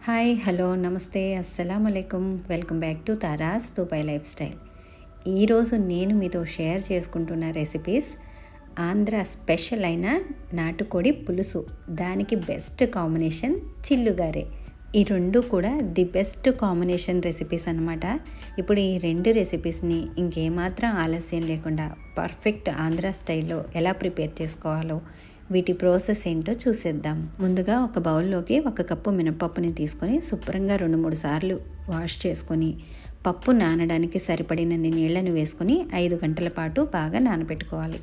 Hi hello నమస్తే అస్సలాముఅలైకుం. Welcome back to Tara's Dubai lifestyle. ఈరోజు నేను మీతో షేర్ చేసుకుంటున్న రెసిపీస్ ఆంధ్ర స్పెషల్ అయిన నాటుకోడి పులుసు, దానికి బెస్ట్ కాంబినేషన్ చిల్లుగారే. ఈ రెండు కూడా ది బెస్ట్ కాంబినేషన్ రెసిపీస్ అన్నమాట. ఇప్పుడు ఈ రెండు రెసిపీస్ని ఇంకేమాత్రం ఆలస్యం లేకుండా పర్ఫెక్ట్ ఆంధ్ర స్టైల్లో ఎలా ప్రిపేర్ చేసుకోవాలో, వీటి ప్రాసెస్ ఏంటో చూసేద్దాం. ముందుగా ఒక బౌల్లోకి 1 కప్పు మినపప్పుని తీసుకొని శుభ్రంగా 2-3 సార్లు వాష్ చేసుకొని పప్పు నానడానికి సరిపడినన్ని నీళ్లను వేసుకొని 5 గంటల పాటు బాగా నానబెట్టుకోవాలి.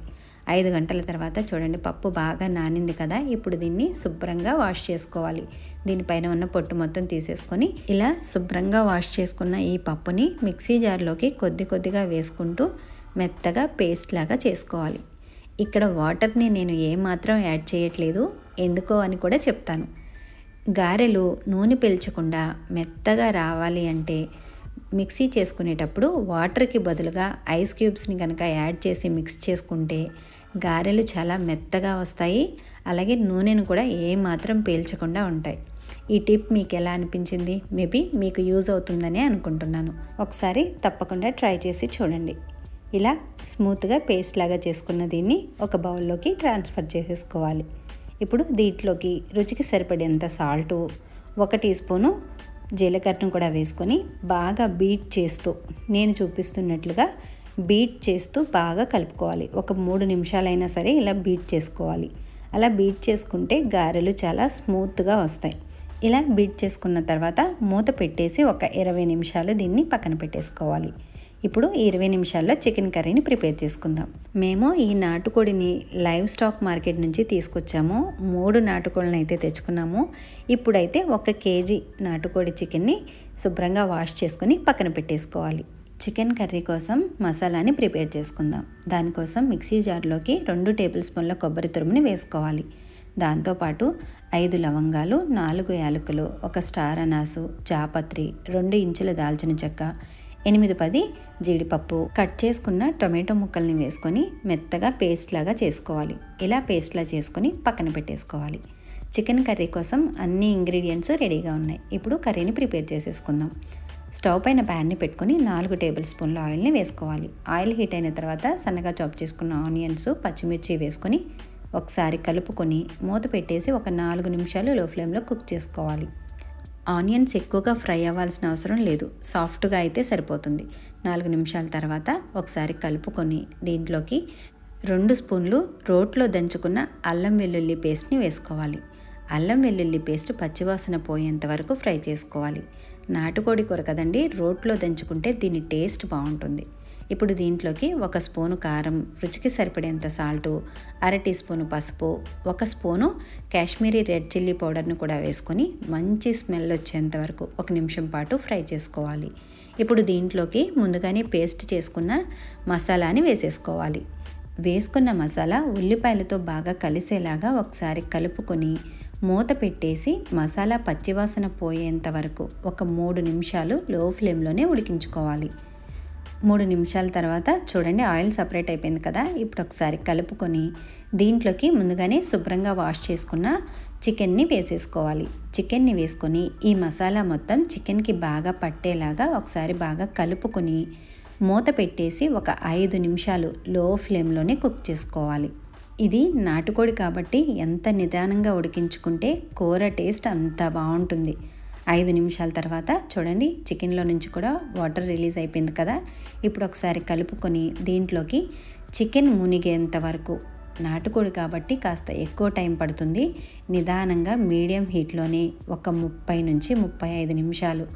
5 గంటల తర్వాత చూడండి, పప్పు బాగా నానింది కదా. ఇప్పుడు దీన్ని శుభ్రంగా వాష్ చేసుకోవాలి. దీనిపైన ఉన్న పొట్టు మొత్తం తీసేసుకొని ఇలా శుభ్రంగా వాష్ చేసుకున్న ఈ పప్పుని మిక్సీ జార్లోకి కొద్దిగా వేసుకుంటూ మెత్తగా పేస్ట్ లాగా చేసుకోవాలి. ఇక్కడ వాటర్ని నేను ఏమాత్రం యాడ్ చేయట్లేదు, ఎందుకో అని కూడా చెప్తాను. గారెలు నూనె పీల్చకుండా మెత్తగా రావాలి అంటే మిక్సీ చేసుకునేటప్పుడు వాటర్కి బదులుగా ఐస్ క్యూబ్స్ని కనుక యాడ్ చేసి మిక్స్ చేసుకుంటే గారెలు చాలా మెత్తగా వస్తాయి, అలాగే నూనెను కూడా ఏమాత్రం పీల్చకుండా ఉంటాయి. ఈ టిప్ మీకు ఎలా అనిపించింది? మేబీ మీకు యూజ్ అవుతుందని అనుకుంటున్నాను. ఒకసారి తప్పకుండా ట్రై చేసి చూడండి. ఇలా స్మూత్గా పేస్ట్ లాగా చేసుకున్న దీన్ని ఒక బౌల్లోకి ట్రాన్స్ఫర్ చేసేసుకోవాలి. ఇప్పుడు దీంట్లోకి రుచికి సరిపడేంత సాల్టు, 1 టీ స్పూను జీలకర్రను కూడా వేసుకొని బాగా బీట్ చేస్తూ, నేను చూపిస్తున్నట్లుగా బీట్ చేస్తూ బాగా కలుపుకోవాలి. ఒక 3 నిమిషాలైనా సరే ఇలా బీట్ చేసుకోవాలి. అలా బీట్ చేసుకుంటే గారెలు చాలా స్మూత్గా వస్తాయి. ఇలా బీట్ చేసుకున్న తర్వాత మూత పెట్టేసి ఒక 20 నిమిషాలు దీన్ని పక్కన పెట్టేసుకోవాలి. ఇప్పుడు 20 నిమిషాల్లో చికెన్ కర్రీని ప్రిపేర్ చేసుకుందాం. మేము ఈ నాటుకోడిని లైవ్ స్టాక్ మార్కెట్ నుంచి తీసుకొచ్చాము. 3 నాటుకోళ్ళని అయితే తెచ్చుకున్నాము. ఇప్పుడైతే 1 కేజీ నాటుకోడి చికెన్ని శుభ్రంగా వాష్ చేసుకుని పక్కన పెట్టేసుకోవాలి. చికెన్ కర్రీ కోసం మసాలాని ప్రిపేర్ చేసుకుందాం. దానికోసం మిక్సీ జార్లోకి 2 టేబుల్ స్పూన్ల కొబ్బరి తురుముని వేసుకోవాలి. దాంతోపాటు 5 లవంగాలు, 4 యాలకులు, 1 స్టార్ అనాసు, జాపత్రి, 2 ఇంచుల దాల్చిన చెక్క, 8-10 జీడిపప్పు, కట్ చేసుకున్న టొమాటో ముక్కల్ని వేసుకొని మెత్తగా పేస్ట్ లాగా చేసుకోవాలి. ఇలా పేస్ట్లా చేసుకొని పక్కన పెట్టేసుకోవాలి. చికెన్ కర్రీ కోసం అన్ని ఇంగ్రీడియంట్స్ రెడీగా ఉన్నాయి. ఇప్పుడు కర్రీని ప్రిపేర్ చేసేసుకుందాం. స్టవ్ పైన ప్యాన్ని పెట్టుకొని 4 టేబుల్ స్పూన్ల ఆయిల్ని వేసుకోవాలి. ఆయిల్ హీట్ అయిన తర్వాత సన్నగా చాప్ చేసుకున్న ఆనియన్స్, పచ్చిమిర్చి వేసుకొని ఒకసారి కలుపుకొని మూత పెట్టేసి ఒక 4 నిమిషాలు లో ఫ్లేమ్లో కుక్ చేసుకోవాలి. ఆనియన్స్ ఎక్కువగా ఫ్రై అవ్వాల్సిన అవసరం లేదు, సాఫ్ట్గా అయితే సరిపోతుంది. 4 నిమిషాల తర్వాత ఒకసారి కలుపుకొని దీంట్లోకి 2 స్పూన్లు రోట్లో దంచుకున్న అల్లం వెల్లుల్లి పేస్ట్ని వేసుకోవాలి. అల్లం వెల్లుల్లి పేస్ట్ పచ్చివాసన పోయేంత వరకు ఫ్రై చేసుకోవాలి. నాటుకోడి కూర కదండి, రోట్లో దంచుకుంటే దీని టేస్ట్ బాగుంటుంది. ఇప్పుడు దీంట్లోకి 1 స్పూను కారం, రుచికి సరిపడేంత సాల్టు, 1/2 టీ స్పూను పసుపు, 1 స్పూను కాశ్మీరీ రెడ్ చిల్లీ పౌడర్ను కూడా వేసుకొని మంచి స్మెల్ వచ్చేంత వరకు 1 నిమిషం పాటు ఫ్రై చేసుకోవాలి. ఇప్పుడు దీంట్లోకి ముందుగానే పేస్ట్ చేసుకున్న మసాలాని వేసేసుకోవాలి. వేసుకున్న మసాలా ఉల్లిపాయలతో బాగా కలిసేలాగా ఒకసారి కలుపుకొని మూత పెట్టేసి మసాలా పచ్చివాసన పోయేంత వరకు ఒక 3 నిమిషాలు లో ఫ్లేమ్లోనే ఉడికించుకోవాలి. 3 నిమిషాల తర్వాత చూడండి, ఆయిల్ సపరేట్ అయిపోయింది కదా. ఇప్పుడు ఒకసారి కలుపుకొని దీంట్లోకి ముందుగానే శుభ్రంగా వాష్ చేసుకున్న చికెన్ని వేసేసుకోవాలి. చికెన్ని వేసుకొని ఈ మసాలా మొత్తం చికెన్కి బాగా పట్టేలాగా ఒకసారి బాగా కలుపుకొని మూత పెట్టేసి ఒక 5 నిమిషాలు లో ఫ్లేమ్లోనే కుక్ చేసుకోవాలి. ఇది నాటుకోడి కాబట్టి ఎంత నిదానంగా ఉడికించుకుంటే కూర టేస్ట్ అంత బాగుంటుంది. 5 నిమిషాల తర్వాత చూడండి, చికెన్లో నుంచి కూడా వాటర్ రిలీజ్ అయిపోయింది కదా. ఇప్పుడు ఒకసారి కలుపుకొని దీంట్లోకి చికెన్ మునిగేంత వరకు, నాటుకోడి కాబట్టి కాస్త ఎక్కువ టైం పడుతుంది, నిదానంగా మీడియం హీట్లోనే ఒక 30 నుంచి 35 నిమిషాలు,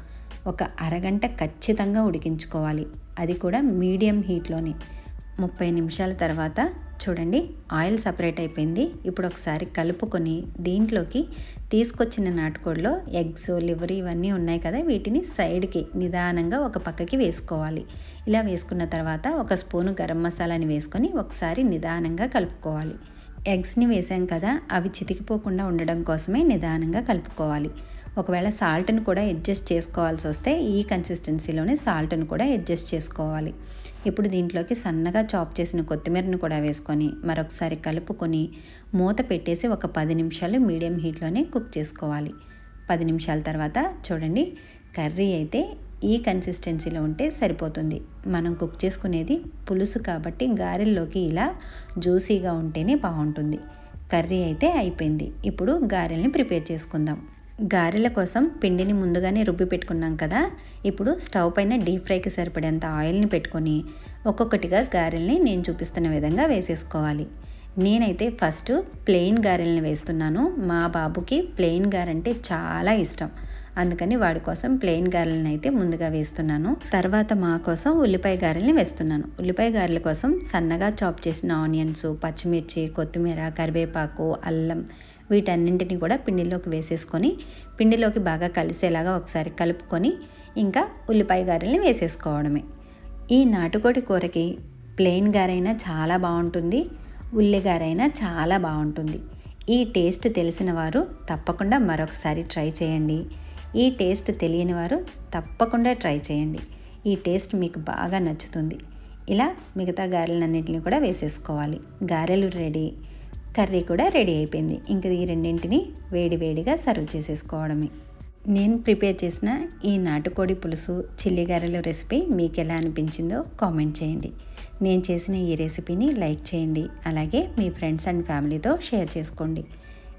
ఒక అరగంట ఖచ్చితంగా ఉడికించుకోవాలి. అది కూడా మీడియం హీట్లోనే. 30 నిమిషాల తర్వాత చూడండి, ఆయిల్ సపరేట్ అయిపోయింది. ఇప్పుడు ఒకసారి కలుపుకొని దీంట్లోకి తీసుకొచ్చిన నాటుకోడిలో ఎగ్స్, లివర్ ఇవన్నీ ఉన్నాయి కదా, వీటిని సైడ్కి నిదానంగా ఒక పక్కకి వేసుకోవాలి. ఇలా వేసుకున్న తర్వాత 1 స్పూను గరం మసాలాని వేసుకొని ఒకసారి నిదానంగా కలుపుకోవాలి. ఎగ్స్ని వేసాం కదా, అవి చితికిపోకుండా ఉండడం కోసమే నిదానంగా కలుపుకోవాలి. ఒకవేళ సాల్ట్ని కూడా అడ్జస్ట్ చేసుకోవాల్సి వస్తే ఈ కన్సిస్టెన్సీలోనే సాల్ట్ని కూడా అడ్జస్ట్ చేసుకోవాలి. ఇప్పుడు దీంట్లోకి సన్నగా చాప్ చేసిన కొత్తిమీరను కూడా వేసుకొని మరొకసారి కలుపుకొని మూత పెట్టేసి ఒక 10 నిమిషాలు మీడియం హీట్లోనే కుక్ చేసుకోవాలి. 10 నిమిషాల తర్వాత చూడండి కర్రీ అయితే ఈ కన్సిస్టెన్సీలో ఉంటే సరిపోతుంది. మనం కుక్ చేసుకునేది పులుసు కాబట్టి గారెల్లోకి ఇలా జ్యూసీగా ఉంటేనే బాగుంటుంది. కర్రీ అయితే అయిపోయింది. ఇప్పుడు గారెల్ని ప్రిపేర్ చేసుకుందాం. గారెల కోసం పిండిని ముందుగానే రుబ్బి పెట్టుకున్నాం కదా. ఇప్పుడు స్టవ్ పైన డీప్ ఫ్రైకి సరిపడేంత ఆయిల్ని పెట్టుకొని ఒక్కొక్కటిగా గారెల్ని నేను చూపిస్తున్న విధంగా వేసేసుకోవాలి. నేనైతే ఫస్ట్ ప్లెయిన్ గారెల్ని వేస్తున్నాను. మా బాబుకి ప్లెయిన్ గారె అంటే చాలా ఇష్టం, అందుకని వాడి కోసం ప్లెయిన్ గారెలను అయితే ముందుగా వేస్తున్నాను. తర్వాత మా కోసం ఉల్లిపాయ గారెల్ని వేస్తున్నాను. ఉల్లిపాయ గారెల కోసం సన్నగా చాప్ చేసిన ఆనియన్స్, పచ్చిమిర్చి, కొత్తిమీర, కరివేపాకు, అల్లం వీటన్నింటినీ కూడా పిండిలోకి వేసేసుకొని పిండిలోకి బాగా కలిసేలాగా ఒకసారి కలుపుకొని ఇంకా ఉల్లిపాయ గారెల్ని వేసేసుకోవడమే. ఈ నాటుకోడి కూరకి ప్లెయిన్ గారైనా చాలా బాగుంటుంది, ఉల్లి గారైనా చాలా బాగుంటుంది. ఈ టేస్ట్ తెలిసిన వారు తప్పకుండా మరొకసారి ట్రై చేయండి. ఈ టేస్ట్ తెలియని వారు తప్పకుండా ట్రై చేయండి. ఈ టేస్ట్ మీకు బాగా నచ్చుతుంది. ఇలా మిగతా గారెలన్నింటినీ కూడా వేసేసుకోవాలి. గారెలు రెడీ, కర్రీ కూడా రెడీ అయిపోయింది. ఇంకా ఈ రెండింటిని వేడివేడిగా సర్వ్ చేసేసుకోవడమే. నేను ప్రిపేర్ చేసిన ఈ నాటుకోడి పులుసు చిల్లి గారెల రెసిపీ మీకు ఎలా అనిపించిందో కామెంట్ చేయండి. నేను చేసిన ఈ రెసిపీని లైక్ చేయండి, అలాగే మీ ఫ్రెండ్స్ అండ్ ఫ్యామిలీతో షేర్ చేసుకోండి.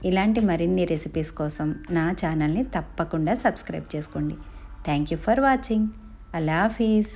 ఇలాంటి మరిన్ని రెసిపీస్ కోసం నా ఛానల్ని తప్పకుండా సబ్స్క్రైబ్ చేసుకోండి. Thank you for watching. Allah Hafeez.